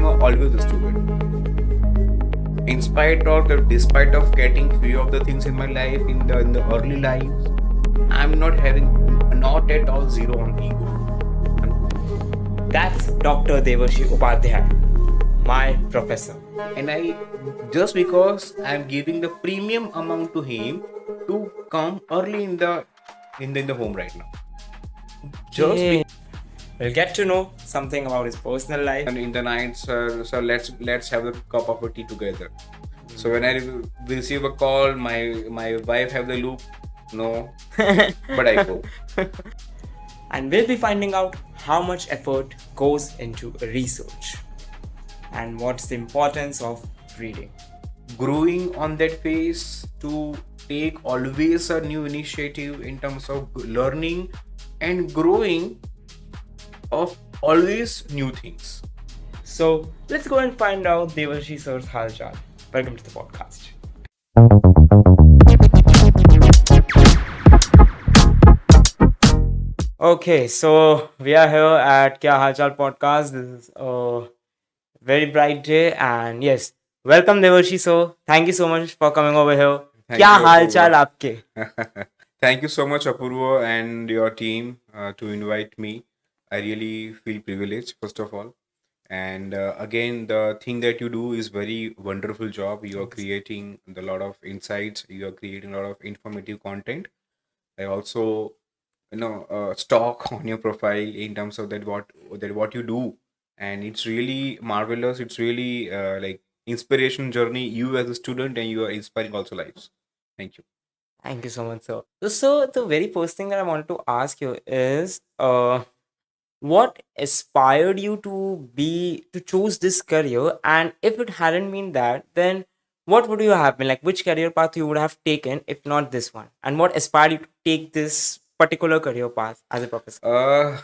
always a student. In spite of the, despite of getting few of the things in my life in the early lives, I'm not having not at all zero on ego. That's Dr. Devrshi Upadhyay, my professor. And I just because I'm giving the premium amount to him to come early in the home right now. Just Okay. We'll get to know something about his personal life. and in the night, sir, let's have a cup of a tea together. So when I receive a call, my wife have the loop, no, but I go. And we'll be finding out how much effort goes into research and what's the importance of reading. Growing on that phase to take always a new initiative in terms of learning and growing of always new things. So let's go and find out Devrshi sir's halchal. Welcome to the podcast. Okay, so we are here at Kya Halchal podcast. This is a very bright day, and yes, welcome Devrshi sir. Thank you so much for coming over here. Thank क्या you, हाल चाल Apurva. आपके? Thank you so much, Apurva, and your team to invite me. I really feel privileged, first of all. And again, the thing that you do is very wonderful job. You are creating a lot of insights. You are creating a lot of informative content. I also, stock on your profile in terms of that what you do, and it's really marvelous. It's really like inspiration journey. You as a student, and you are inspiring also lives. Thank you. Thank you so much, sir. So the very first thing that I wanted to ask you is, what inspired you to choose this career, and if it hadn't been that, then what would you have been like? Which career path you would have taken if not this one? And what inspired you to take this particular career path as a professor?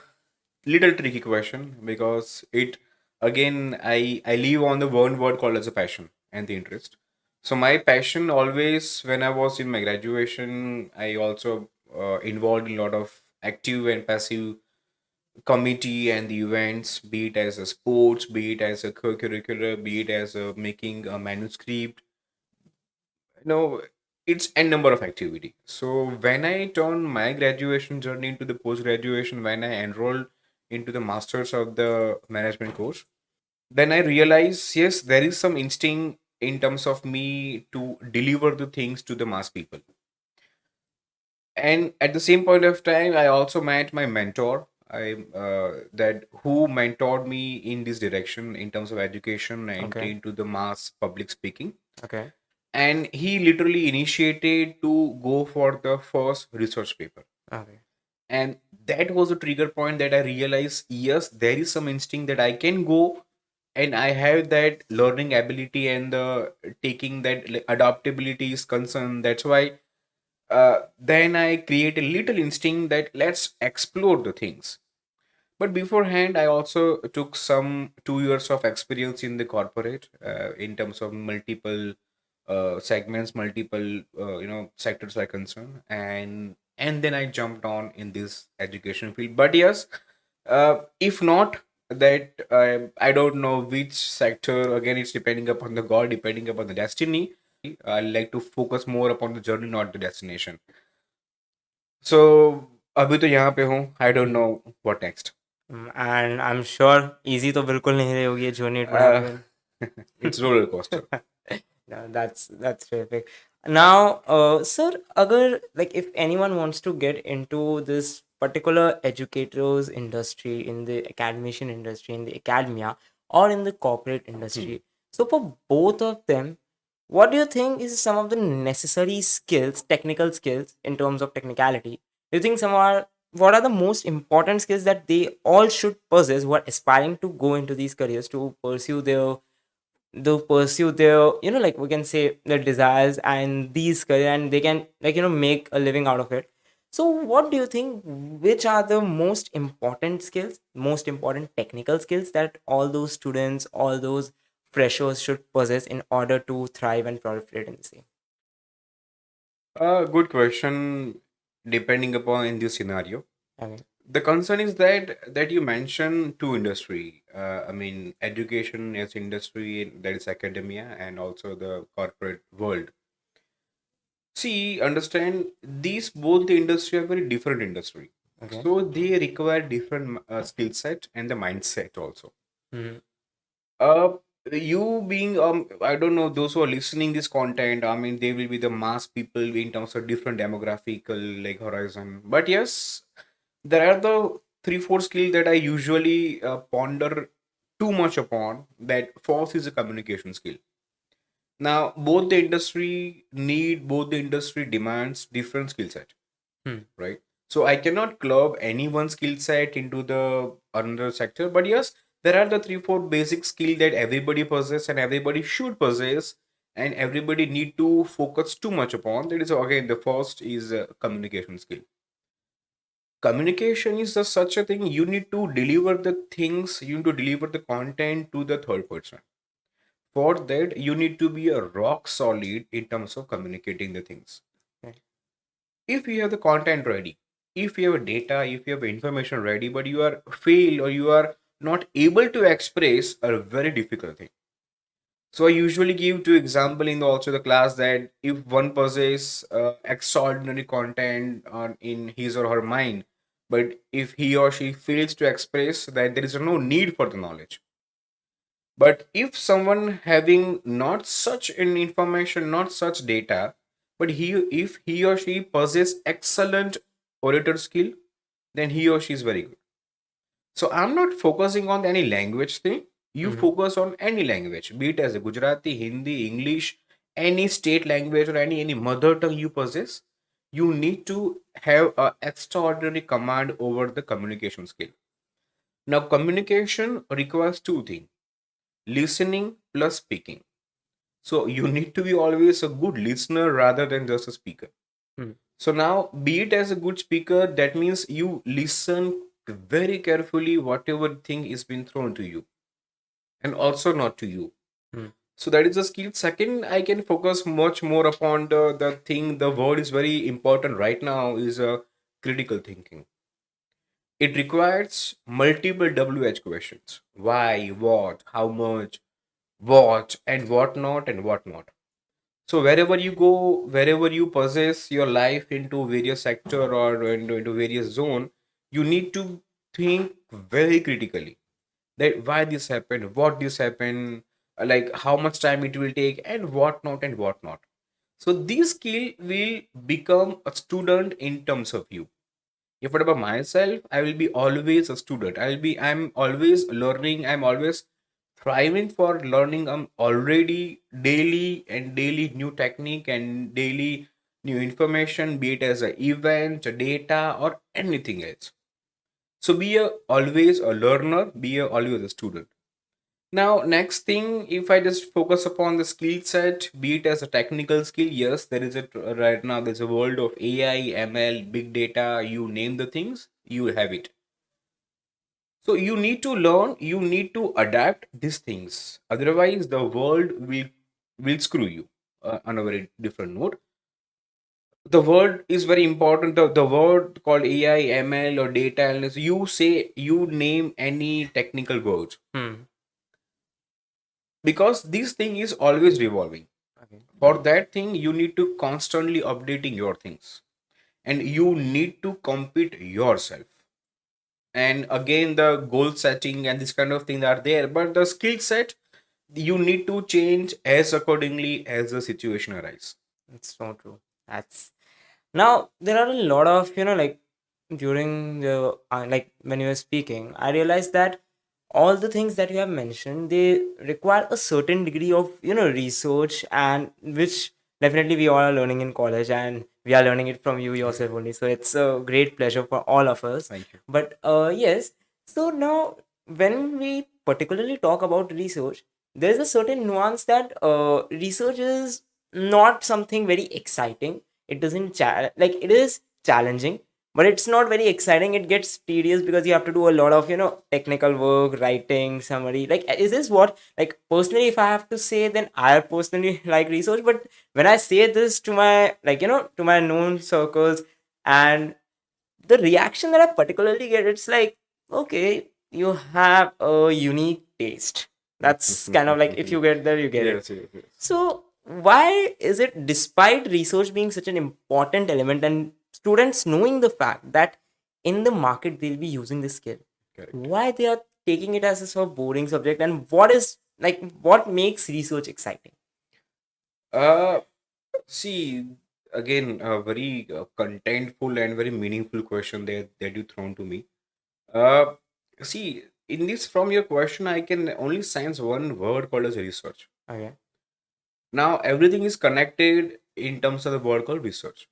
Little tricky question because it again I live on the one word called as a passion and the interest. So my passion always when I was in my graduation, I also involved in a lot of active and passive committee and the events, be it as a sports, be it as a curricular, be it as a making a manuscript. No, it's a number of activity. So when I turned my graduation journey into the post graduation, when I enrolled into the masters of the management course, then I realized yes, there is some instinct in terms of me to deliver the things to the mass people. And at the same point of time, I also met my mentor. I that who mentored me in this direction in terms of education and Okay. into the mass public speaking, Okay. and he literally initiated to go for the first research paper, Okay. and that was a trigger point that I realized yes, there is some instinct that I can go, and I have that learning ability and the taking that adaptability is concerned. That's why then I create a little instinct that let's explore the things. But beforehand, I also took some 2 years of experience in the corporate in terms of multiple segments, multiple sectors are concerned, and then I jumped on in this education field. But yes, if not that, I don't know which sector. Again, it's depending upon the God, depending upon the destiny. I like to focus more upon the journey, not the destination. So अभी तो यहाँ पे हूँ. I don't know what next. And I'm sure easy तो बिल्कुल नहीं रही होगी ये journey. It would have been. It's roller coaster. No, that's terrific. Now, sir, agar like if anyone wants to get into this particular educators industry, in the academician industry, in the academia, or in the corporate industry, so for both of them, what do you think is some of the necessary skills, technical skills in terms of technicality? Do you think some are what are the most important skills that they all should possess who are aspiring to go into these careers to pursue their like we can say their desires and these career, and they can make a living out of it? So what do you think, which are the most important skills, most important technical skills that all those students, all those freshers should possess in order to thrive and proliferate in the same? Good question. Depending upon in this scenario, Okay. The concern is that you mentioned two industry. I mean, education as industry, that is academia, and also the corporate world. See, understand these both the industry are very different industry. Okay. So they require different skill set and the mindset also. Mm-hmm. Uh, you being I don't know those who are listening this content. I mean, they will be the mass people in terms of different demographical like horizon. But yes, there are the three four skill that I usually ponder too much upon. That first is a communication skill. Now, both the industry demands different skill set, Hmm. right? So I cannot club any one skill set into the another sector. But yes, there are the three four basic skill that everybody possess and everybody should possess, and everybody need to focus too much upon. That is again the first is communication skill. Communication is such a thing. You need to deliver the things, you need to deliver the content to the third person. For that, you need to be a rock solid in terms of communicating the things. Okay. If you have the content ready, if you have data, if you have information ready, but you are fail or you are not able to express, a very difficult thing. So I usually give two example in also the class that if one possesses extraordinary content on in his or her mind, but if he or she fails to express, that there is no need for the knowledge. But if someone having not such an information, not such data, but if he or she possess excellent orator skill, then he or she is very good. So I'm not focusing on any language thing. You Mm-hmm. focus on any language, be it as a Gujarati, Hindi, English, any state language or any mother tongue you possess. You need to have a extraordinary command over the communication skill. Now, communication requires two things: listening plus speaking. So you need to be always a good listener rather than just a speaker. Hmm. So now, be it as a good speaker, that means you listen very carefully whatever thing is being thrown to you, and also not to you. Hmm. So that is a skill. Second, I can focus much more upon the thing. The word is very important right now is critical thinking. It requires multiple WH questions: why, what, how much, what, and what not, and what not. So wherever you go, wherever you possess your life into various sector or into various zone, you need to think very critically that why this happened, what this happened, like how much time it will take, and what not and what not. So this skill will become a student in terms of you. If what about myself, I will be always a student. I'm always learning. I'm always thriving for learning. I'm already daily and daily new technique and daily new information, be it as a event, a data, or anything else. So be a always a learner, be a always a student. Now, next thing, if I just focus upon the skill set, be it as a technical skill, yes, there is a right now there's a world of AI, ML, big data, you name the things, you have it. So you need to learn, you need to adapt these things. Otherwise, the world will screw you. On a very different note, the word is very important. The word called AI, ML, or data analysis. You say you name any technical words Hmm. because this thing is always revolving. Okay. For that thing, you need to constantly updating your things, and you need to compete yourself. And again, the goal setting and this kind of things are there, but the skill set you need to change as accordingly as the situation arises. It's so true. That's now there are a lot of like during the like when you were speaking, I realized that all the things that you have mentioned, they require a certain degree of research, and which definitely we all are learning in college, and we are learning it from you yourself only. So it's a great pleasure for all of us. Thank you. But yes, so now when we particularly talk about research, there's a certain nuance that research is not something very exciting. It doesn't like it is challenging, but it's not very exciting. It gets tedious because you have to do a lot of technical work, writing, summary. Like, is this what, like, personally, if I have to say, then I personally like research. But when I say this to my, like, to my known circles, and the reaction that I particularly get, it's like, okay, you have a unique taste. That's kind of like, if you get there, you get it. Yes, yes, yes. So why is it, despite research being such an important element and students knowing the fact that in the market they'll be using this skill, Correct. why they are taking it as a sort of boring subject, and what is like what makes research exciting? Uh, See, again, a very contentful and very meaningful question that you thrown to me. Uh, See, in this from your question, I can only sense one word called as research. Okay. Now, everything is connected in terms of the word called research.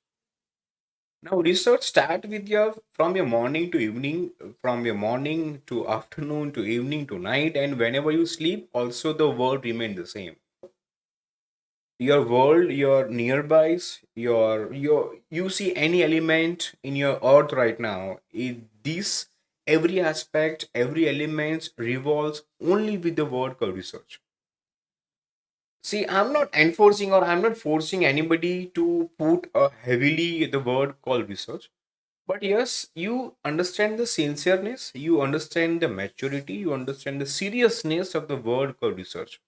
Now, research start with your from your morning to evening, from your morning to afternoon to evening to night, and whenever you sleep, also the word remain the same. Your world, your nearbys, your you see any element in your earth right now, this every aspect, every element revolves only with the word called research. See, I'm not enforcing or I'm not forcing anybody to put heavily the word called research. But yes, you understand the sincereness, you understand the maturity, you understand the seriousness of the word called research.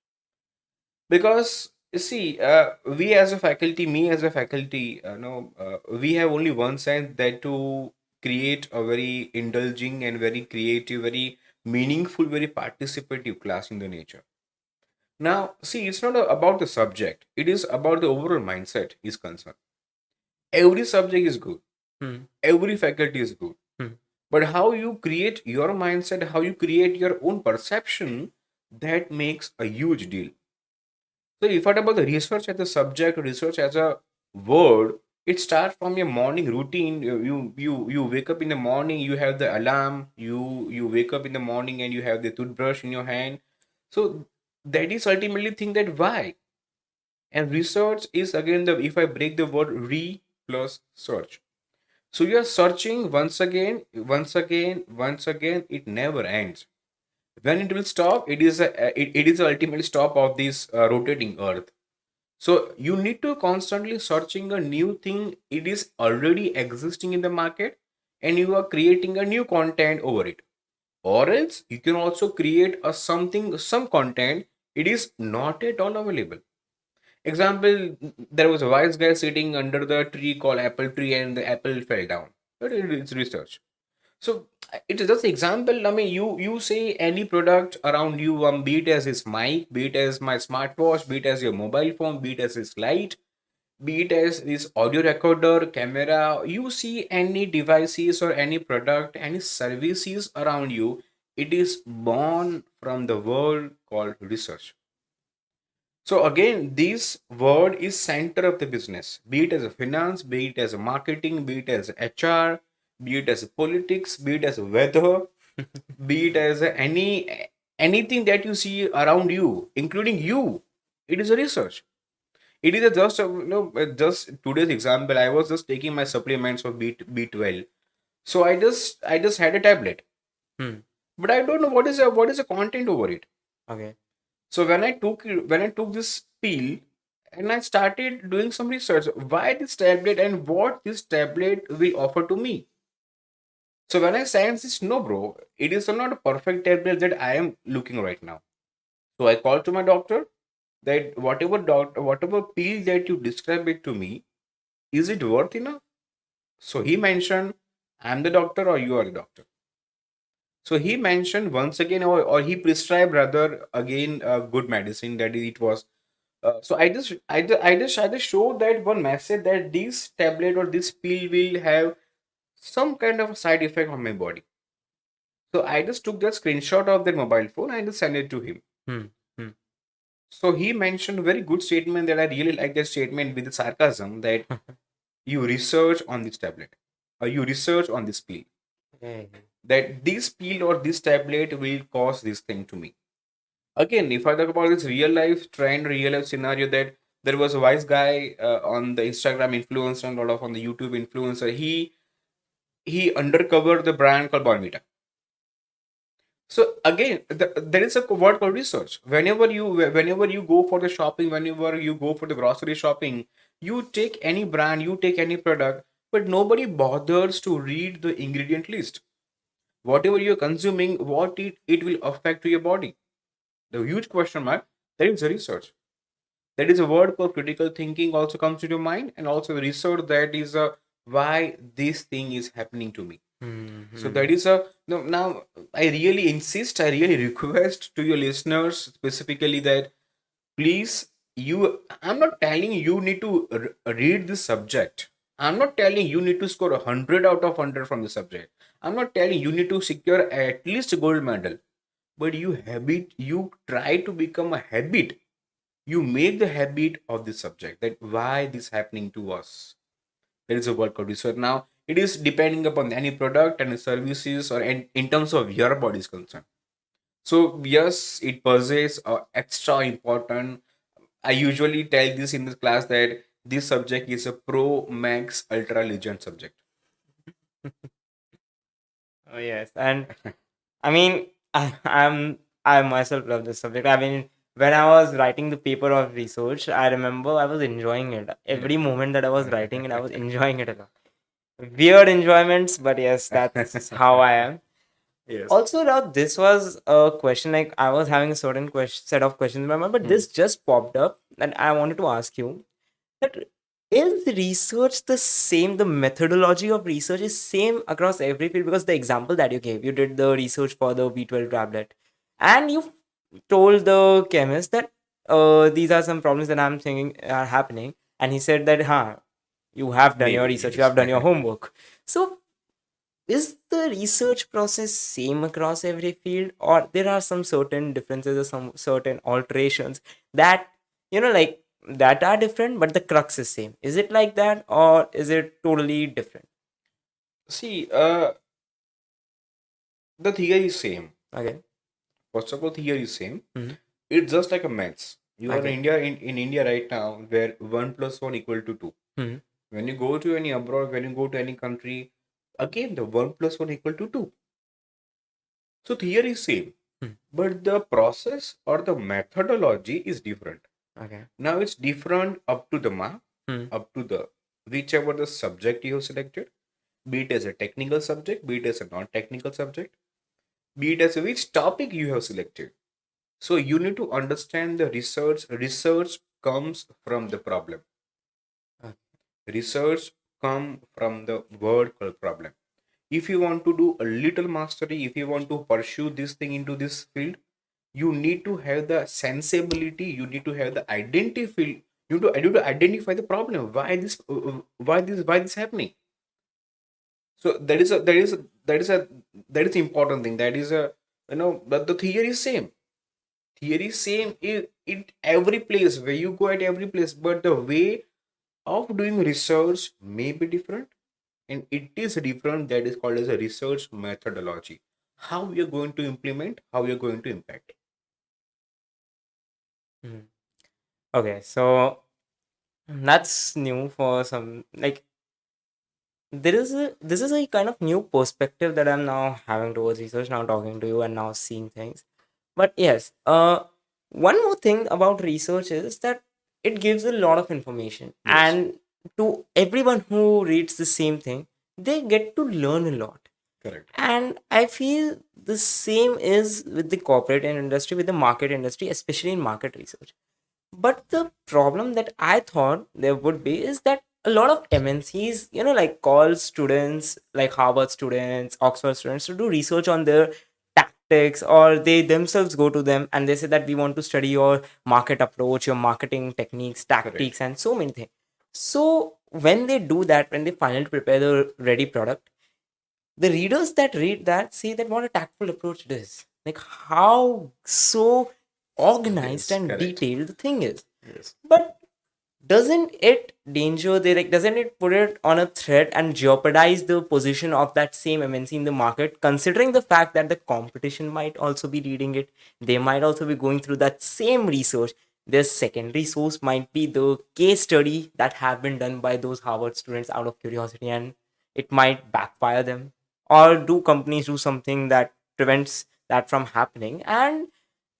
Because you see, we as a faculty, me as a faculty, no, we have only one sense, that to create a very indulging and very creative, very meaningful, very participative class in the nature. Now, see, it's not about the subject; it is about the overall mindset is concerned. Every subject is good, Hmm. every faculty is good, Hmm. but how you create your mindset, how you create your own perception, that makes a huge deal. So if I talk about the research as a subject, research as a word, it starts from your morning routine. You wake up in the morning, you have the alarm, you wake up in the morning and you have the toothbrush in your hand. So that is ultimately thing, that why. And research is again, the if I break the word re plus search. So you are searching once again, once again, once again, it never ends. When it will stop, it is the ultimate stop of this rotating earth. So you need to constantly searching a new thing. It is already existing in the market, and you are creating a new content over it. Or else you can also create a something, some content. It is not at all available. Example: there was a wise guy sitting under the tree called apple tree, and the apple fell down. But it's research. So it is just example. I mean, you say any product around you, be it as his mic, be it as my smartwatch, be it as your mobile phone, be it as his light, be it as this audio recorder, camera. You see any devices or any product, any services around you. It is born from the world called research. So again, this word is center of the business, be it as a finance, be it as a marketing, be it as HR, be it as a politics, be it as a weather, be it as a, anything that you see around you, including you. It is a research. It is a just a, just today's example. I was just taking my supplements of B12, so I just had a tablet, Hmm. but I don't know what is the content over it. Okay. So when I took this pill and I started doing some research, why this tablet and what this tablet will offer to me. So when I sense this, no, bro, it is not a perfect tablet that I am looking right now. So I called to my doctor that whatever pill that you describe it to me, is it worth enough? So he mentioned, I'm the doctor or you are the doctor. So he mentioned once again, or he prescribed rather again good medicine, that it was. So I just show that one message, that this tablet or this pill will have some kind of a side effect on my body. So I just took the screenshot of that mobile phone and just sent it to him. Hmm. Hmm. So he mentioned a very good statement, that I really like that statement with the sarcasm, that you research on this tablet or you research on this pill, Okay. that this pill or this tablet will cause this thing to me. Again, if I talk about this real life trend, real life scenario, that there was a wise guy on the Instagram influencer and a lot of on the YouTube influencer. He undercovered the brand called Bonvita. So again, there is a word called research. Whenever you go for the shopping, whenever you go for the grocery shopping, you take any brand, you take any product. but nobody bothers to read the ingredient list. Whatever you're consuming, what it will affect to your body. The huge question mark, there is a research. That is a word called critical thinking also comes to your mind, and also the research that is why this thing is happening to me. So Hmm. that is a no. Now I really insist, I really request to your listeners specifically that please, I'm not telling you need to read this subject. I'm not telling you need to score 100 out of 100 from the subject. I'm not telling you need to secure at least a gold medal. But you try to become a habit. You make the habit of the subject, that why this happening to us. There is a word called research. Now it is depending upon any product and services, or in terms of your body is concerned. So yes, it possesses extra important. I usually tell this in this class that this subject is a pro max ultra legend subject. Oh yes, and I mean, I myself love this subject. I mean, when I was writing the paper of research, I remember I was enjoying it. Every moment that I was writing it, I was enjoying it a lot. Weird enjoyments, but yes, that's how I am. Yes. Also, now this was a question, like I was having a certain set of questions in my mind, but Hmm. this just popped up, and I wanted to ask you that is research the same, the methodology of research is same across every field? Because the example that you gave, you did the research for the B12 tablet, and you told the chemist that these are some problems that I'm thinking are happening, and he said that huh, you have done your Maybe, research, you yes. have done your homework. So is the research process same across every field, or there are some certain differences or some certain alterations that, like, that are different but the crux is same? Is it like that, or is it totally different? See, the theory is same. Okay. First of all, theory is same. Hmm. It's just like a maths. You are in Okay. India, in India right now, where 1 plus 1 equal to 2. Hmm. When you go to any abroad, when you go to any country, again the 1 plus 1 equal to 2. So theory is same, Hmm. but the process or the methodology is different. Okay. Now it's different up to the mark, Hmm. up to the whichever the subject you have selected, be it as a technical subject, be it as a non-technical subject, be it as a which topic you have selected. So you need to understand the research. Research comes from the problem. Okay. Research come from the word called problem. If you want to do a little mastery, if you want to pursue this thing into this field, you need to have the sensibility, you need to have the identify, you need to identify the problem, why this happening. So that is important thing, that is a, but the theory is same. Theory is same in every place where you go, at every place, but the way of doing research may be different, and it is different. That is called as a research methodology. How we are going to implement, how we are going to impact. Hmm. Okay, so that's new for some, like, this is a kind of new perspective that I'm now having towards research, now talking to you and now seeing things. But yes, one more thing about research is that it gives a lot of information, Yes, and to everyone who reads the same thing, they get to learn a lot. correct. And I feel the same is with the corporate and industry, with the market industry, especially in market research. But the problem that I thought there would be is that a lot of MNCs, like call students, like Harvard students, Oxford students, to do research on their tactics, or they themselves go to them and they say that we want to study your market approach, your marketing techniques, Correct. tactics, and so many things. So when they do that, when they finally prepare the ready product, the readers that read that say that what a tactful approach it is. Like how so organized Yes, and correct. detailed the thing is. Yes. But doesn't it danger they like doesn't it put it on a threat and jeopardize the position of that same MNC in the market, considering the fact that the competition might also be reading it, they might also be going through that same research. Their secondary source might be the case study that have been done by those Harvard students out of curiosity, and it might backfire them. Or do companies do something that prevents that from happening, and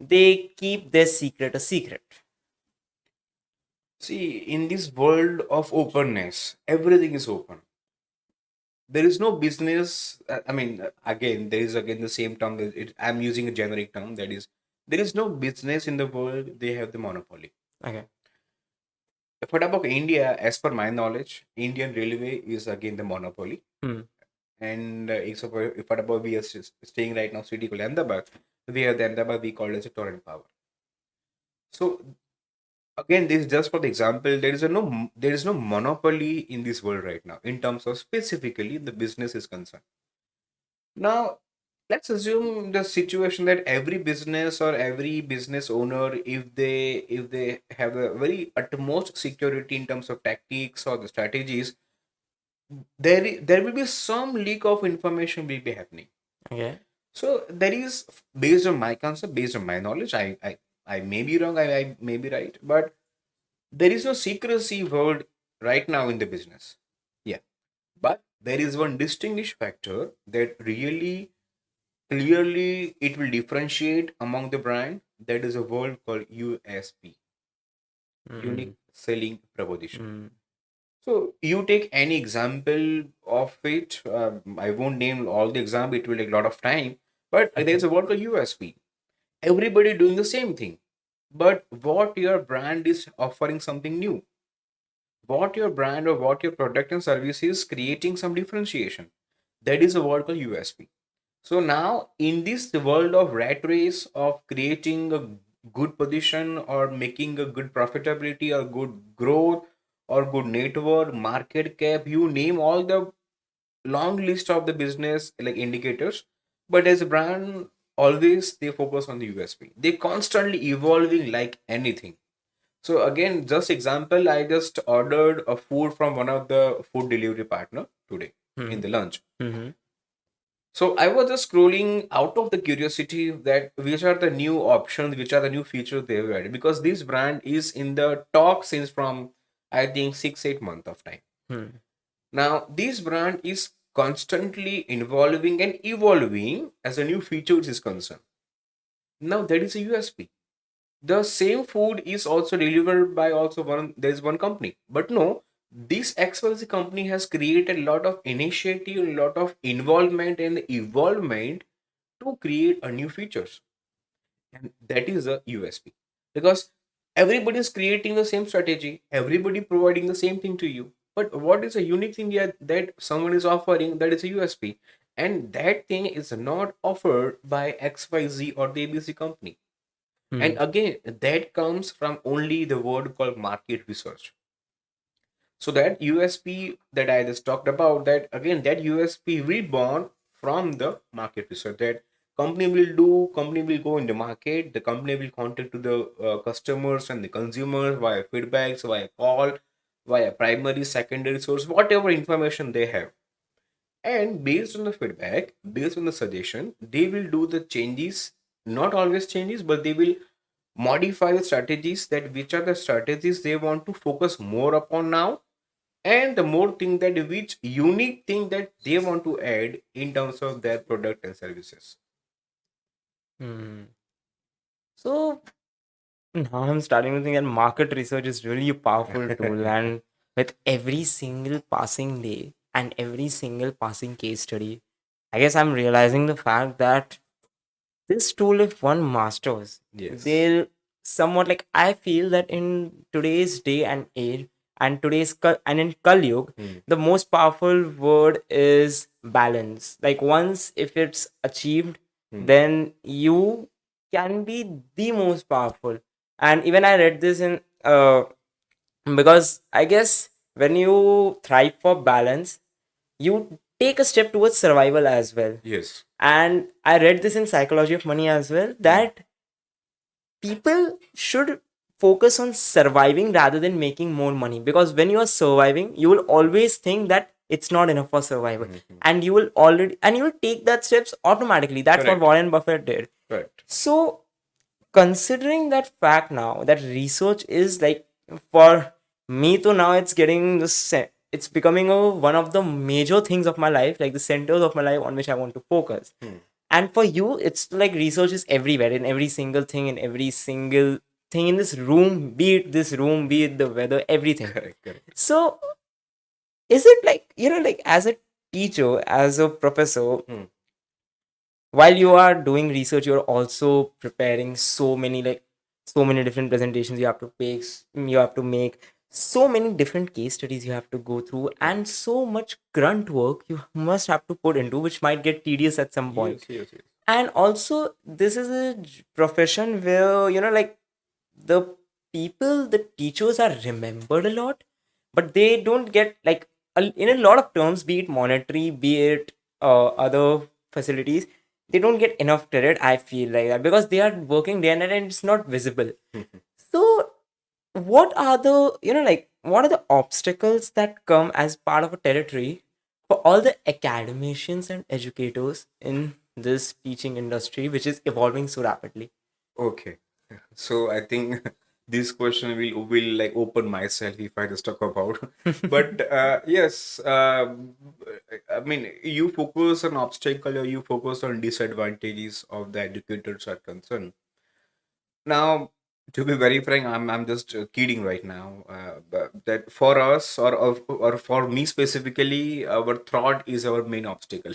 they keep their secret a secret? See, in this world of openness, everything is open. there is no business. I mean, again, there is again the same term. I'm using a generic term. That is, there is no business in the world. They have the monopoly. Okay. If I talk about India, as per my knowledge, Indian Railway is again the monopoly. Hmm. And if I talk about we are staying right now, city called Ahmedabad, we have the Ahmedabad we call as a torrent power. So again, this is just for the example. There is no monopoly in this world right now in terms of specifically the business is concerned. Now, let's assume the situation that every business or every business owner, if they have a very utmost security in terms of tactics or the strategies, there will be some leak of information will be happening. Okay. So there is, based on my concept, based on my knowledge, I may be wrong, I may be right, but there is no secrecy word right now in the business. Yeah, but there is one distinguished factor that really clearly it will differentiate among the brand. That is a word called USP, Hmm. unique selling proposition. Hmm. So you take any example of it. I won't name all the example; it will take a lot of time. But there's a word called USP. Everybody doing the same thing, but what your brand is offering something new. What your brand or what your product and service is creating some differentiation. That is a word called USP. So now in this world of rat race of creating a good position or making a good profitability or good growth or good network, market cap, you name all the long list of the business like indicators. But as a brand, always they focus on the USP. They constantly evolving like anything. So again, just example, I just ordered a food from one of the food delivery partner today in Hmm. the lunch. Hmm. So I was just scrolling out of the curiosity that which are the new options, which are the new features they've added, because this brand is in the talk since from I think 6 8 months of time. Hmm. Now this brand is constantly evolving and evolving as a new feature is concerned. Now that is a USP. The same food is also delivered by also one, there is one company, but no, this XYZ company has created a lot of initiative, a lot of involvement and evolvement to create a new features, and that is a USP, because everybody is creating the same strategy, everybody providing the same thing to you, but what is a unique thing yet that someone is offering, that is a USP, and that thing is not offered by XYZ or the ABC company. And Hmm. again, that comes from only the word called market research. So that USP that I just talked about, that again, that USP will born from the market research. That company will go in the market, the company will contact to the customers and the consumers via feedbacks, via call, via primary, secondary source, whatever information they have. And based on the feedback, based on the suggestion, they will do the changes, not always changes, but they will modify the strategies, that which are the strategies they want to focus more upon now, and the more thing that which unique thing that they want to add in terms of their product and services. Hmm. So now I'm starting to think that market research is really a powerful tool, and with every single passing day and every single passing case study, I guess I'm realizing the fact that this tool, if one masters, Yes. they'll somewhat like, I feel that in today's day and age and and in Kali Yuga, Hmm. the most powerful word is balance. Like once if it's achieved, Hmm. then you can be the most powerful. And even I read this in because I guess when you thrive for balance, you take a step towards survival as well. Yes. And I read this in Psychology of Money as well, Hmm. that people should focus on surviving rather than making more money, because when you are surviving you will always think that it's not enough for survival, Mhm. and you will take that steps automatically. That's what Correct. Warren Buffett did. Correct. So considering that fact, now that research is like, for me to now it's getting it's becoming one of the major things of my life, like the centers of my life on which I want to focus. Hmm. And for you it's like research is everywhere, in every single thing, in every single thing in this room, be it this room, be it the weather, everything. Correct. Correct. So is it like, like as a teacher, as a professor, Hmm. while you are doing research, you're also preparing so many different presentations you have to you have to make, so many different case studies you have to go through, Correct. and so much grunt work you must have to put into, which might get tedious at some point. Yes, yes, yes. And also, this is a profession where, the the teachers are remembered a lot, but they don't get like, in a lot of terms, be it monetary, be it other facilities, they don't get enough credit. I feel like that because they are working day and night and it's not visible. So what are the, what are the obstacles that come as part of a territory for all the academicians and educators in this teaching industry, which is evolving so rapidly? Okay. So I think this question will like open myself if I just talk about. But yes, I mean, you focus on obstacle or you focus on disadvantages of the educators are concerned. Now, to be very frank, I'm just kidding right now. But that for us or for me specifically, our thought is our main obstacle.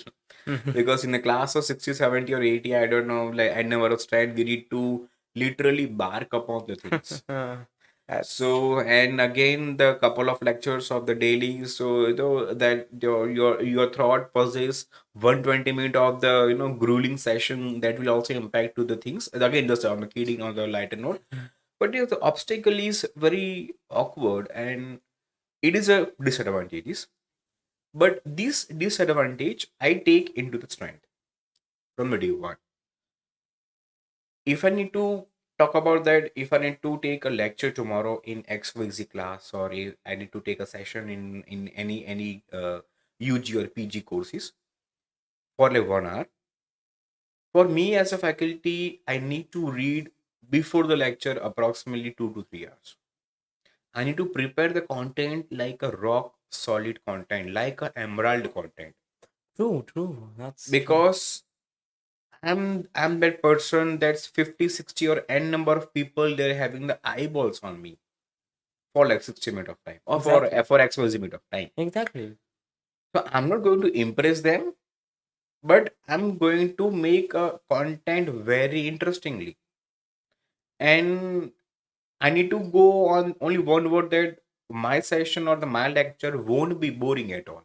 Because in a class of 60, 70, or 80, I don't know, like I never understand, we need to literally bark upon the things. That's So, and again, the couple of lectures of the daily, so that your thought possess 120 minutes of the grueling session that will also impact to the things. And again, just on the kidding on the lighter note, but yes, the obstacle is very awkward and it is a disadvantage. But this disadvantage I take into the strength from the day one. If I need to talk about that, if I need to take a lecture tomorrow in XYZ class, or if I need to take a session in any UG or PG courses for like 1 hour, for me as a faculty, I need to read before the lecture approximately 2 to 3 hours. I need to prepare the content like a rock solid content, like a emerald content, true, true. That's true. because I'm that person that's 50, 60, or n number of people they're having the eyeballs on me for like 60 minutes of time, or Exactly. for XYZ minute of time. Exactly. So I'm not going to impress them, but I'm going to make a content very interestingly. And I need to go on only one word, that my session or the my lecture won't be boring at all.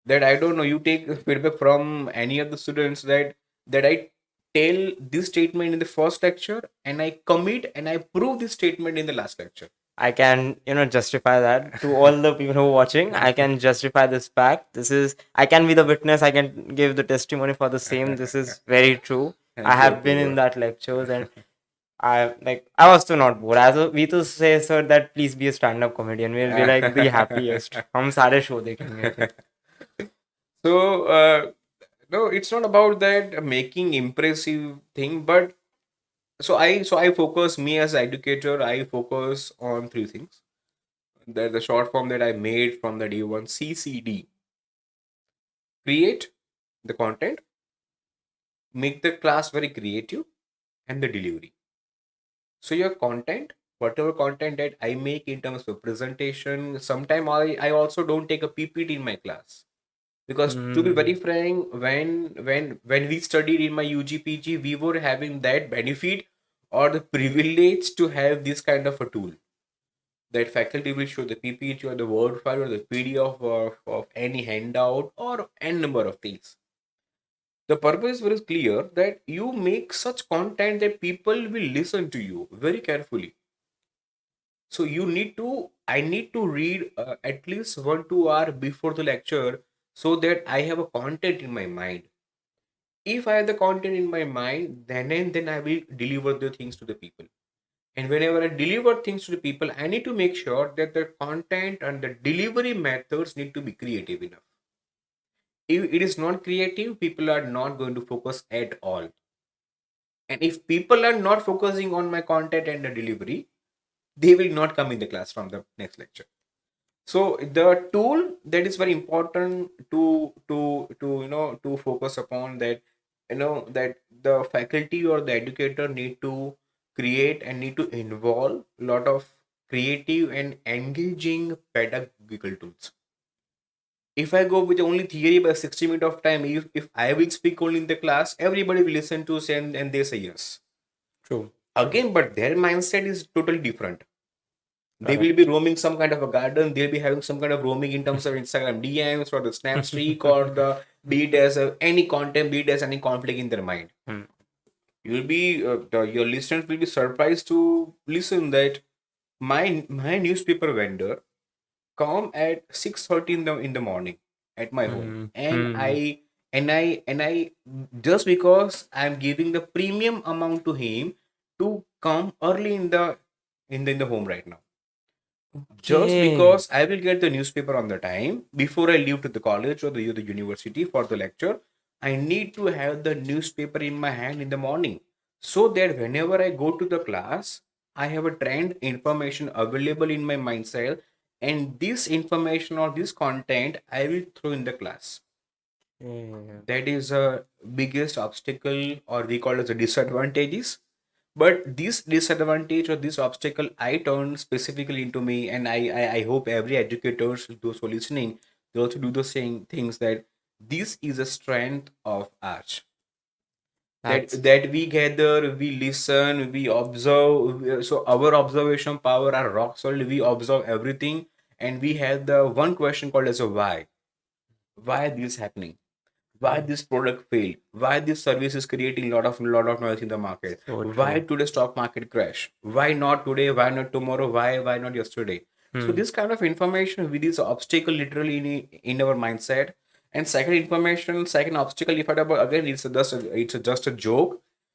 That I don't know, you take feedback from any of the students that I tell this statement in the first lecture and I commit and I prove this statement in the last lecture. I can, justify that to all the people who are watching. I can justify this fact. This is, I can be the witness. I can give the testimony for the same. This is very true. I Thank you, have been in Apurva. that lectures, and I was too not bored. As we to say, sir, that please be a stand-up comedian. We'll be like the happiest. हम सारे show देखेंगे फिर. So no, it's not about that making impressive thing, but so I focus, me as educator, I focus on three things. The short form that I made from the day one, CCD: create the content, make the class very creative, and the delivery. So your content, whatever content that I make in terms of presentation, sometime I also don't take a PPT in my class. Because to be very Hmm. frank, when we studied in my UGPG, we were having that benefit or the privilege to have this kind of a tool, that faculty will show the PPT or the word file or the PDF of any handout or n number of things. The purpose is very clear, that you make such content that people will listen to you very carefully. So I need to read at least 1 2 hour before the lecture, so that I have a content in my mind. If I have the content in my mind, then and then I will deliver the things to the people. And whenever I deliver things to the people, I need to make sure that the content and the delivery methods need to be creative enough. If it is not creative, people are not going to focus at all. And if people are not focusing on my content and the delivery, they will not come in the class from the next lecture. So the tool that is very important to focus upon, that that the faculty or the educator need to create and need to involve a lot of creative and engaging pedagogical tools. If I go with only theory by 60 minutes of time, if I will speak only in the class, everybody will listen to say and they say yes. True. True. Again, but their mindset is totally different. They will be Correct. roaming some kind of a garden. They'll be having some kind of roaming in terms of Instagram DMs or the Snap streak or the be it as any content, be it as any conflict in their mind. Hmm. You'll be your listeners will be surprised to listen that my newspaper vendor come at 6:30 in the morning at my home, Hmm. and Hmm. I just because I'm giving the premium amount to him to come early in the home right now, just Okay. because I will get the newspaper on the time before I leave to the college or the university for the lecture. I need to have the newspaper in my hand in the morning so that whenever I go to the class, I have a trend information available in my mindset, and this information or this content I will throw in the class. Yeah. That is a biggest obstacle, or we call it the disadvantages. But this disadvantage or this obstacle I turn specifically into me, and I hope every educators, those who are listening, they also do the same things, that this is a strength of ours. That's That we gather, we listen, we observe. So our observation power are rock solid. We observe everything, and we have the one question called as a why. Why this happening? Why this product failed, why this service is creating lot of noise in the market, so why true. today stock market crash, why not today, why not tomorrow, why not yesterday. So Hmm. this kind of information with this obstacle literally in our mindset. And second information, second obstacle, if I talk about, again, it's just a joke.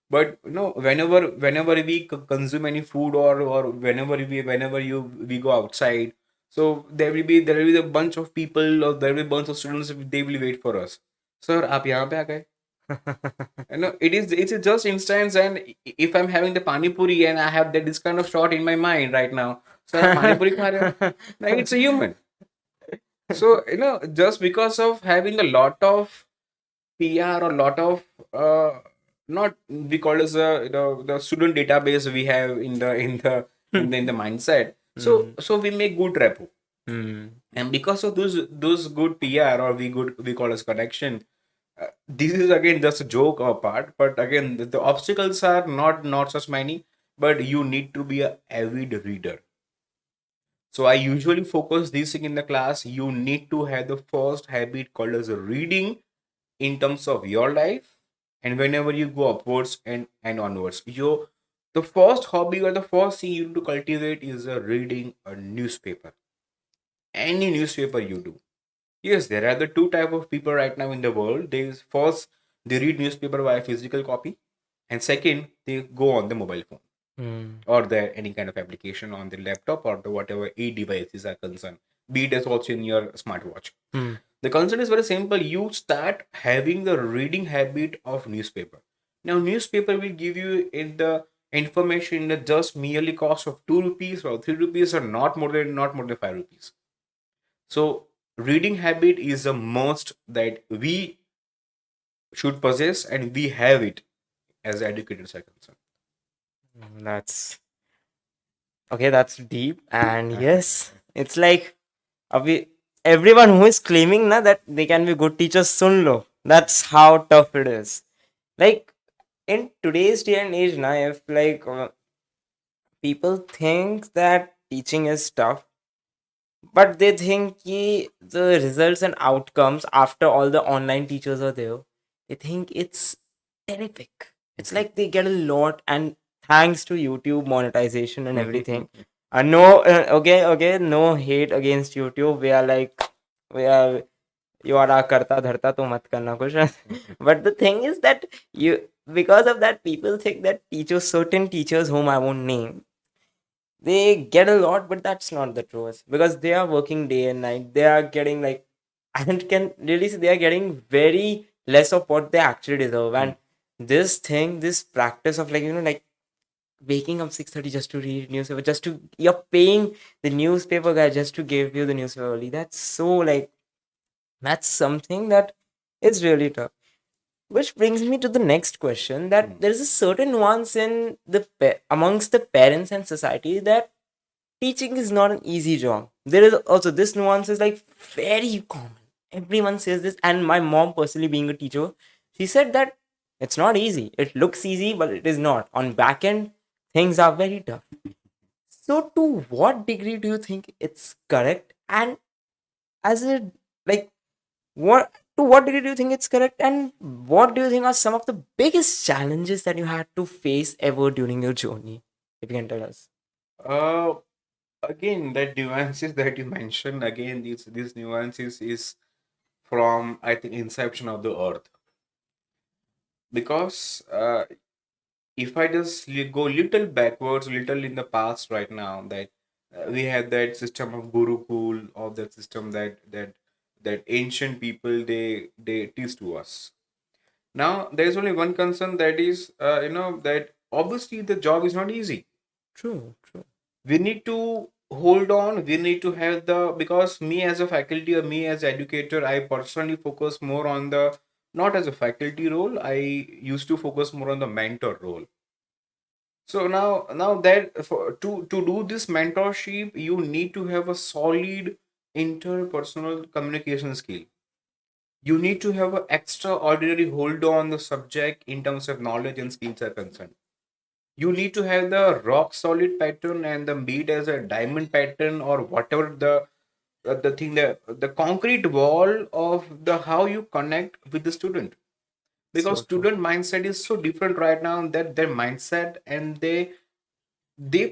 But whenever we consume any food, or whenever we go outside, so there will be a bunch of people, or there will be a bunch of students, they will wait for us. Sir, आप यहाँ पे आ गए? It's a just instance, and if I'm having the pani puri and I have that this kind of shot in my mind right now, sir, आप pani puri खा रहे हो? Like, it's a human. So, just because of having a lot of PR or lot of not we call as the student database we have in the mindset. So Hmm. so we make good rapport, Hmm. and because of those good PR, or we call as connection. This is again just a joke apart, but again the obstacles are not such many, but you need to be a avid reader. So I usually focus this thing in the class. You need to have the first habit called as a reading in terms of your life, and whenever you go upwards and onwards, the first hobby or the first thing you need to cultivate is reading a newspaper, any newspaper you do. Yes, there are the two type of people right now in the world. They first, they read newspaper via physical copy, and second, they go on the mobile phone Hmm. or the any kind of application on the laptop or the whatever devices are concerned. Be it as also in your smartwatch. Hmm. The concern is very simple. You start having the reading habit of newspaper. Now, newspaper will give you in the information that just merely cost of 2 rupees or 3 rupees, or not more than 5 rupees. So reading habit is a must that we should possess, and we have it as educators are concerned. That's okay. That's deep, and yes, it's like we everyone who is claiming na that they can be good teachers, sun lo. That's how tough it is. Like in today's day and age, na, if like people think that teaching is tough, but they think ki the results and outcomes after all the online teachers are there, they think it's terrific. It's like they get a lot, and thanks to YouTube monetization and everything. No, okay, no hate against YouTube. We are like, we are, you are a karta dharta to mat karna kuch. But the thing is that you, because of that, people think that teachers, certain teachers whom I won't name, they get a lot, but that's not the truth, because they are working day and night. They are getting like, and can really say they are getting very less of what they actually deserve. And this thing, this practice of like, like waking up 6:30 just to read newspaper, just to, you're paying the newspaper guy just to give you the newspaper early. That's so like, that's something that is really tough. Which brings me to the next question, that there is a certain nuance in the amongst the parents and society, that teaching is not an easy job. There is also this nuance is like very common. Everyone says this, and my mom, personally being a teacher, she said that it's not easy. It looks easy, but it is not. On back end, things are very tough. So, to what degree do you think it's correct? And as a, like, what to what degree do you think it's correct? And what do you think are some of the biggest challenges that you had to face ever during your journey? If you can tell us. Uh, Again, that nuances that you mentioned, again, these nuances is from, I think, inception of the earth. Because if I just go little backwards, little in the past right now, that we had that system of Gurukul, of that system that ancient people they teach to us. Now there is only one concern, that is, that obviously the job is not easy. True, true. We need to hold on. We need to have the, because me as a faculty or me as educator, I personally focus more on the, not as a faculty role, I used to focus more on the mentor role. So now that for to do this mentorship, you need to have a solid interpersonal communication skill. You need to have an extraordinary hold on the subject in terms of knowledge and skills are concerned. You need to have the rock solid pattern and the beat as a diamond pattern, or whatever the thing, the concrete wall of the how you connect with the student. Because So true. student mindset is so different right now, that their mindset, and they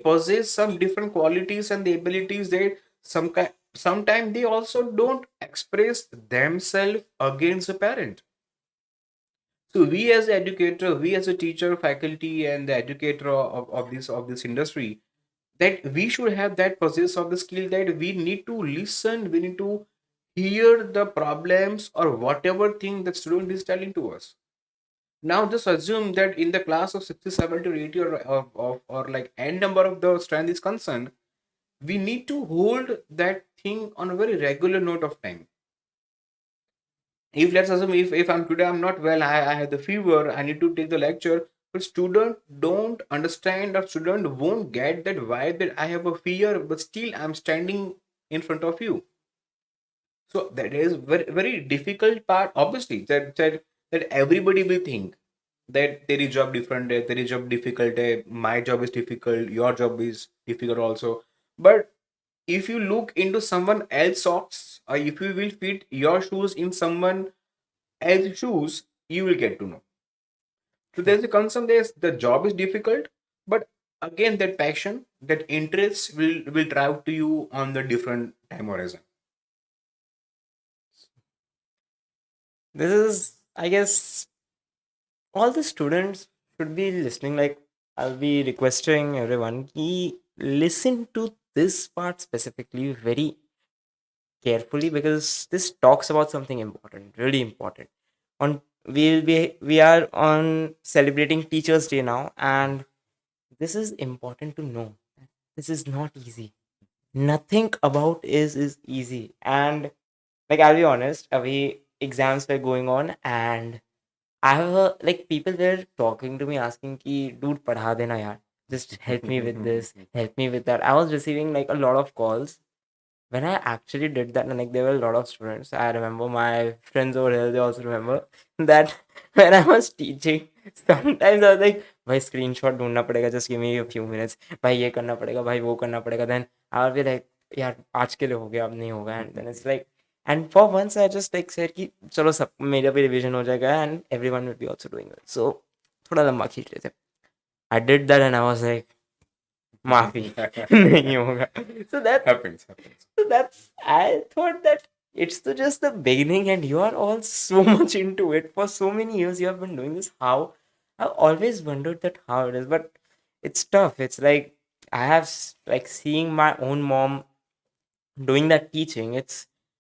possess some different qualities and the abilities that sometimes they also don't express themselves against the parent. So we as educator, we as a teacher, faculty, and the educator of this industry, that we should have that possess of the skill, that we need to listen, we need to hear the problems or whatever thing that student is telling to us. Now just assume that in the class of 60, 70 or 80, or like n number of the strand is concerned, we need to hold that thing on a very regular note of time. If let's assume, if I'm today, I'm not well, I have the fever, I need to take the lecture, but student don't understand, or student won't get that vibe, that I have a fear but still I'm standing in front of you. So that is very very difficult part, obviously, that everybody will think that there is job different, there is job difficult, my job is difficult, your job is difficult also. But if you look into someone else's socks, or if you will fit your shoes in someone else's shoes, you will get to know. So True. there's a concern, there's the job is difficult, but again that passion, that interest will drive to you on the different time horizon. This is, I guess, all the students should be listening. Like, I'll be requesting everyone, listen to this part specifically very carefully, because this talks about something important, really important. On we are on celebrating Teachers Day now, and this is important to know. This is not easy. Nothing about is easy. And like, I'll be honest, we exams were going on, and I have like, people were talking to me asking ki, dude, padha dena yaar, just help me with this, help me with that. I was receiving like a lot of calls. When I actually did that, and like, there were a lot of students. I remember my friends over here, they also remember that when I was teaching, sometimes I was like, भाई screenshot ढूंढना पड़ेगा, just give me a few minutes, भाई ये करना पड़ेगा, भाई वो करना पड़ेगा. Then I'll be like, यार आज के लिए हो गया, अब नहीं होगा. And then it's like, and for once I just like said कि चलो सब मेरा भी revision हो जाएगा, and everyone will be also doing it. So थोड़ा लंबा खींच रहे थे. I did that, and I was like, माफी नहीं होगा. So that's Happens. so that's, I thought that it's just the beginning, and you are all so much into it. For so many years you have been doing this. How? I've always wondered that how it is, but it's tough. It's like, I have like seeing my own mom doing that teaching.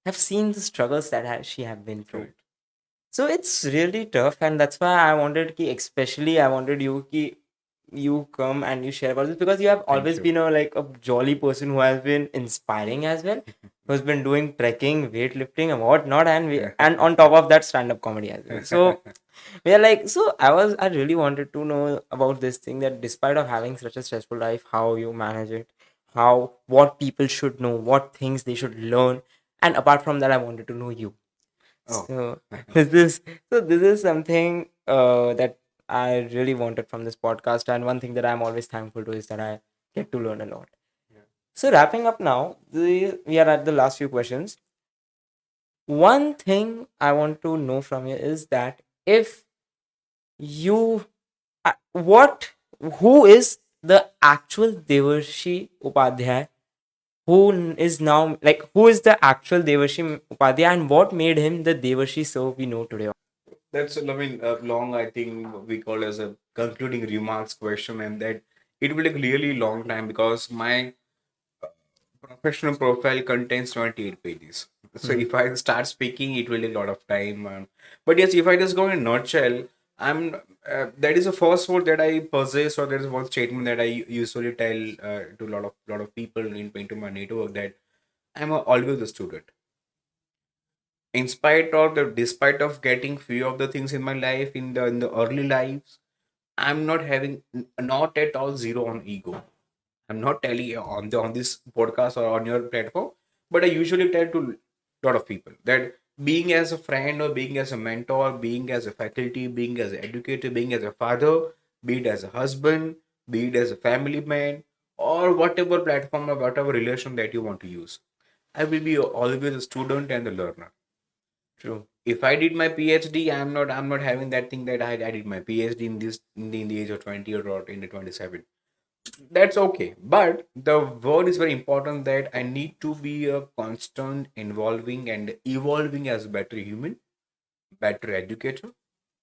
I've seen the struggles that she have been through. Right. So it's really tough, and that's why I wanted ki, especially I wanted you ki, you come and you share about this, because you have Thank always you. been a like a jolly person who has been inspiring as well, who's been doing trekking, weightlifting, and whatnot, and and on top of that, stand up comedy as well. So we are like, so I really wanted to know about this thing, that despite of having such a stressful life, how you manage it, how, what people should know, what things they should learn, and apart from that, I wanted to know you. Oh. So this is this is something that I really wanted from this podcast, and one thing that I'm always thankful to is that I get to learn a lot. Yeah. So wrapping up now, we are at the last few questions. One thing I want to know from you is that if you what who is the actual Devrshi Upadhyay, is now like who is the actual Devrshi Upadhyay, and what made him the Devrshi so we know today? That's, I mean, a long, I think we call as a concluding remarks question, and that it will take really long time because my professional profile contains 28 pages. So Mhm. if I start speaking, it will take a lot of time. But yes, if I just go in a nutshell, I'm that is the first word that I possess, or that is one statement that I usually tell to a lot of people into my network, that always a student. In spite of the despite of getting few of the things in my life in the early lives, I'm not having not at all zero on ego. I'm not telling you on this podcast or on your platform, but I usually tell to a lot of people that being as a friend, or being as a mentor, being as a faculty, being as an educator, being as a father, be it as a husband, be it as a family man, or whatever platform or whatever relation that you want to use, I will be always a student and a learner. True. If I did my PhD, I'm not having that thing that I did my PhD in the age of 20, or in the 27. That's okay. But the word is very important, that I need to be a constant involving and evolving as a better human, better educator,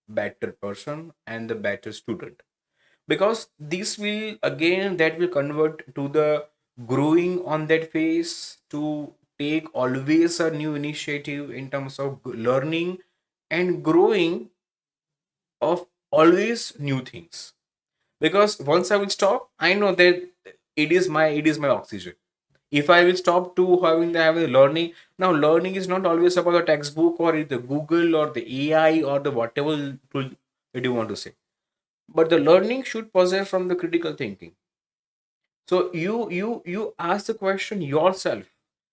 better person, and the better student. Because this will again that will convert to the growing on that phase, to take always a new initiative in terms of learning and growing of always new things. Because once I will stop, I know that it is my oxygen. If I will stop to having learning, now learning is not always about the textbook or the Google or the AI or the whatever tool that you want to say, but the learning should possess from the critical thinking. So you ask the question yourself.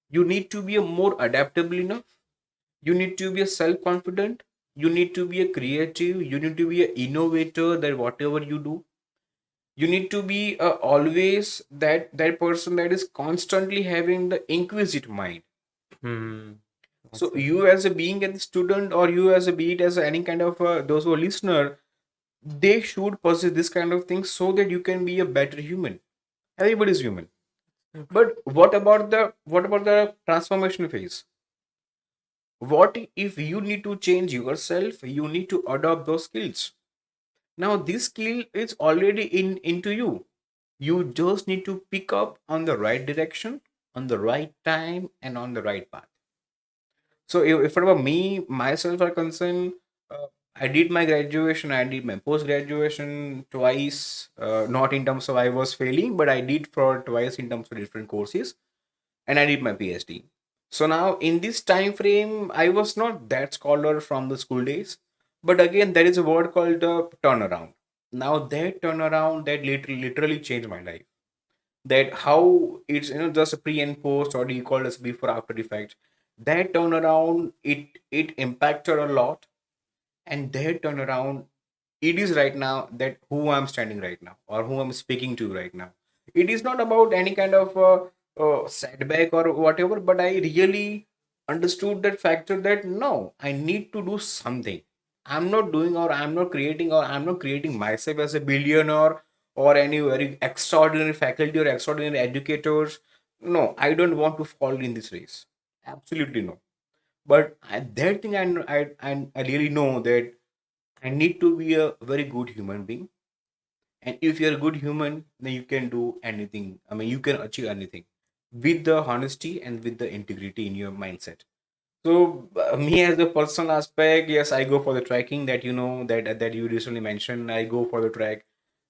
You need to be a more adaptable enough. You need to be a self confident. You need to be a creative. You need to be an innovator, that whatever you do, you need to be always that person that is constantly having the inquisitive mind. Hmm. So That's it. you as a being and student, or you as a be it as any kind of those who are listener, they should possess this kind of things so that you can be a better human. Everybody is human. But what about the transformation phase? What if you need to change yourself? You need to adopt those skills. Now this skill is already into you. You just need to pick up on the right direction, on the right time, and on the right path. So if about me myself are concerned, uh, I did my graduation, I did my post graduation twice. Not in terms of I was failing, but I did for twice in terms of different courses, and I did my PhD. So now in this time frame, I was not that scholar from the school days, but again there is a word called turnaround. Now that turnaround that literally changed my life. That how it's just a pre and post, or do you call it before after effect. That turnaround, it impacted a lot, and that turnaround, it is right now that who I'm standing right now, or who I'm speaking to right now. It is not about any kind of setback or whatever, but I really understood that factor that no, I need to do something. I'm not doing, or I'm not creating myself as a billionaire or any very extraordinary faculty or extraordinary educators. No, I don't want to fall in this race. Absolutely no. But that thing I really know that I need to be a very good human being. And if you're a good human, then you can do anything. I mean, you can achieve anything with the honesty and with the integrity in your mindset. So, me as a personal aspect, yes, I go for the trekking that that you recently mentioned. I go for the trek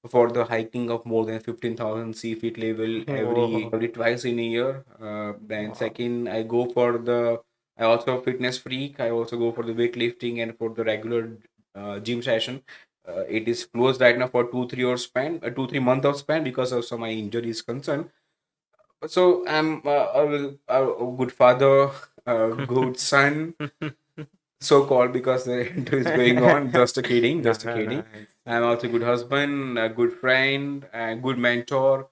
for the hiking of more than 15,000 feet level Whoa. every twice in a year. Then Wow. second, I also a fitness freak. I also go for the weightlifting and for the regular gym session. It is closed right now for 2 3 years span, 2 3 month of span because of some my injury is concerned. So I'm a good father, a good son, so called because the interview is going on. Just a kidding, No, just a no, no. kidding. I'm also a good husband, a good friend, a good mentor.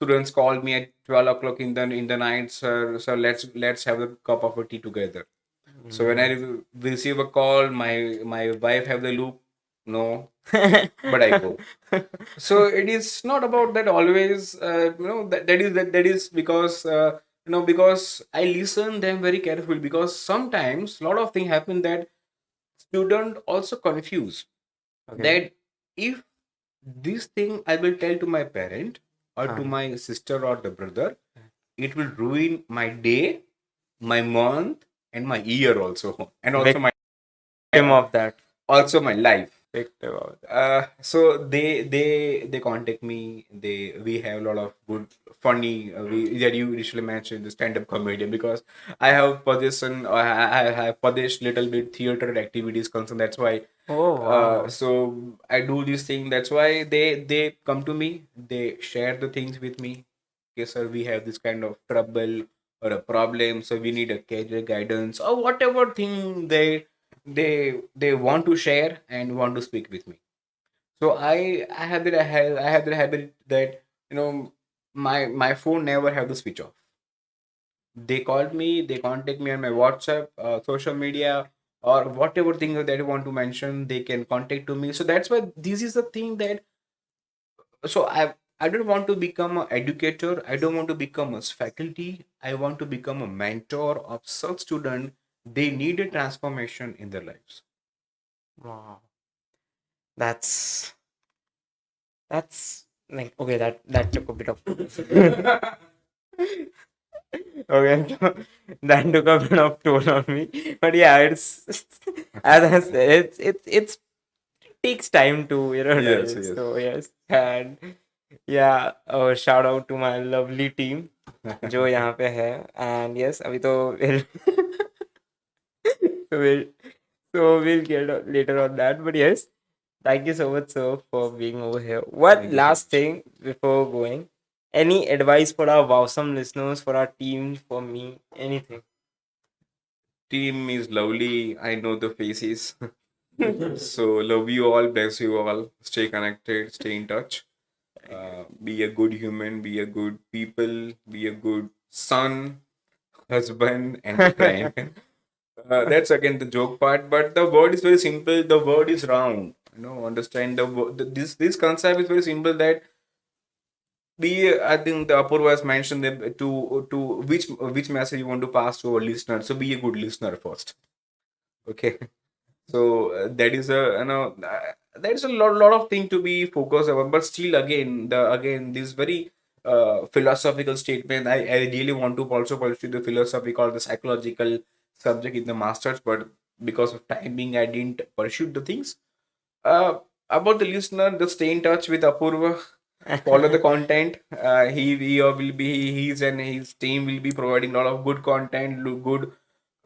Students call me at 12 o'clock in the night, sir. So let's have a cup of a tea together. So when I receive a call, my wife have the loop. No, but I go. So it is not about that always. That is because because I listen them very carefully, because sometimes a lot of things happen that student also confuse Okay. that if this thing I will tell to my parent or to Uh, my sister or the brother, it will ruin my day, my month, and my year also, and victim of that. also my life. Victim of that. So they contact me. We have a lot of good funny that you initially mentioned, the stand-up comedian, because I have position, I have published little bit theater activities concern. That's why Oh wow. so I do this thing. That's why they come to me. They share the things with me. Okay, sir, we have this kind of trouble or a problem, so we need a career guidance or whatever thing they want to share and want to speak with me. So I have that habit that my phone never have the switch off. They called me, they contact me on my WhatsApp, social media, or whatever thing that they want to mention, they can contact to me. So that's why this is the thing that so I don't want to become an educator. I don't want to become a faculty. I want to become a mentor of such student. They need a transformation in their lives. Wow. That's that's like okay. That took a bit of. Okay, that took a bit of toll on me. But yeah, it's as I said, it's takes time to Yes, digest. yes. So yes, and yeah, shout out to my lovely team जो यहाँ पे है, and yes, अभी तो we'll so we'll get later on that. But yes, thank you so much, sir, for being over here. One Thank you so last much. thing before going. Any advice for our Wowsome listeners, for our team, for me, anything? Team is lovely. I know the faces. So love you all, bless you all. Stay connected, stay in touch. Be a good human, be a good people, be a good son, husband, and the friend. That's again the joke part, but the word is very simple. The word is round. Understand this concept is very simple. That be I think the Apurva has mentioned that to which message you want to pass to our listener. So be a good listener first. Okay. So that is a there's a lot of thing to be focused about, but still again this very philosophical statement. I really want to also pursue the philosophical or the psychological subject in the masters, but because of timing I didn't pursue the things. uh, about the listener, just stay in touch with Apurva, follow the content. He will be he's and his team will be providing a lot of good content, good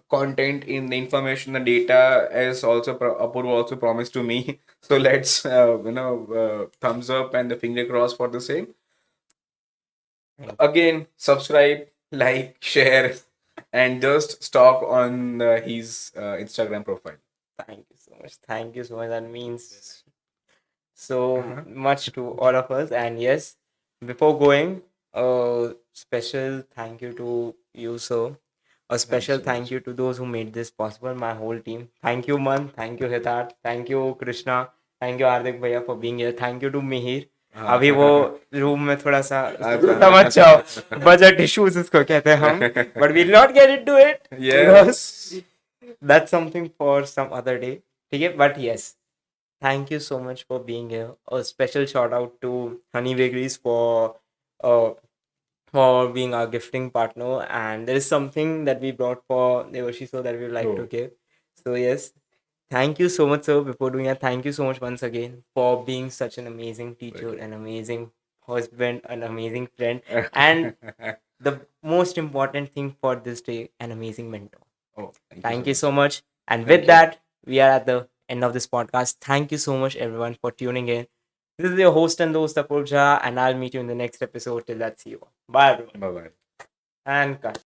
content in the information and data, as also Apurva also promised to me. So let's thumbs up and the finger cross for the same. Again, subscribe, like, share, and just stalk on his Instagram profile. Thank you so much. Thank you so much. That means so much to all of us. And yes, before going, a special thank you to you, sir. A Thank you special so thank much. you to those who made this possible, my whole team. Thank you, Man. Thank you, Hitat. Thank you, Krishna. Thank you, Hardik Bhaiya, for being here. Thank you to Mihir. अभी वो room में थोड़ा सा समझ जाओ budget issues उसको कहते हैं हम but will not get into it because Yes. That's something for some other day ठीक है but yes thank you so much for being here. A special shout out to Honey Bakeries uh, for being our gifting partner. And there is something that we brought for Devrshi so that we would like to Oh, give. So yes, thank you so much, sir. Before doing that, thank you so much once again for being such an amazing teacher, welcome. an amazing husband, an amazing friend, and the most important thing for this day, an amazing mentor. Oh, thank you so Thank you much. so much. And with Thank you. that, we are at the end of this podcast. Thank you so much, everyone, for tuning in. This is your host and host, Apurja, and I'll meet you in the next episode. Till that, see you. Bye, everyone. Bye bye. And cut.